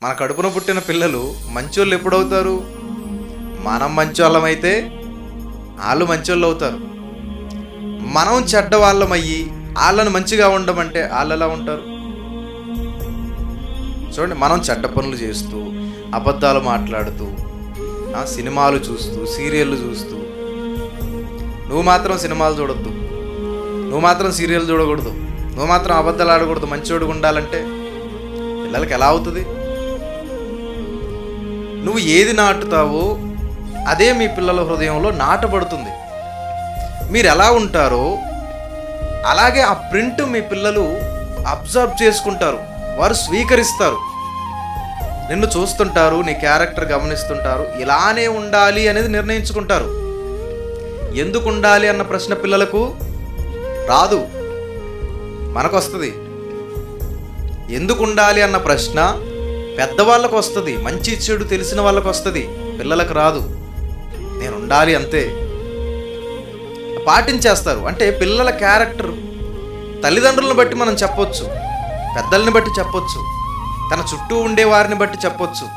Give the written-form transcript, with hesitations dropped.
మన కడుపున పుట్టిన పిల్లలు మంచోళ్ళు ఎప్పుడవుతారు? మనం మంచోళ్ళమైతే వాళ్ళు మంచోళ్ళు అవుతారు. మనం చెడ్డ వాళ్ళమయ్యి వాళ్ళని మంచిగా ఉండమంటే వాళ్ళు ఎలా ఉంటారు? చూడండి, మనం చెడ్డ పనులు చేస్తూ, అబద్ధాలు మాట్లాడుతూ, సినిమాలు చూస్తూ, సీరియళ్ళు చూస్తూ, నువ్వు మాత్రం సినిమాలు చూడొద్దు, నువ్వు మాత్రం సీరియల్ చూడకూడదు, నువ్వు మాత్రం అబద్ధాలు ఆడకూడదు, మంచోడుగా ఉండాలంటే పిల్లలకి ఎలా అవుతుంది? నువ్వు ఏది నాటుతావో అదే మీ పిల్లల హృదయంలో నాటబడుతుంది. మీరు ఎలా ఉంటారో అలాగే ఆ ప్రింట్ మీ పిల్లలు అబ్జర్వ్ చేసుకుంటారు, వారు స్వీకరిస్తారు. నిన్ను చూస్తుంటారు, నీ క్యారెక్టర్ గమనిస్తుంటారు, ఇలానే ఉండాలి అనేది నిర్ణయించుకుంటారు. ఎందుకు ఉండాలి అన్న ప్రశ్న పిల్లలకు రాదు, మనకు వస్తుంది. ఎందుకు ఉండాలి అన్న ప్రశ్న పెద్దవాళ్ళకు వస్తుంది, మంచి చెడు తెలిసిన వాళ్ళకు వస్తుంది, పిల్లలకు రాదు. నేను ఉండాలి అంతే, పాటించేస్తారు. అంటే పిల్లల క్యారెక్టర్ తల్లిదండ్రులను బట్టి మనం చెప్పొచ్చు, పెద్దల్ని బట్టి చెప్పొచ్చు, తన చుట్టూ ఉండే వారిని బట్టి చెప్పొచ్చు.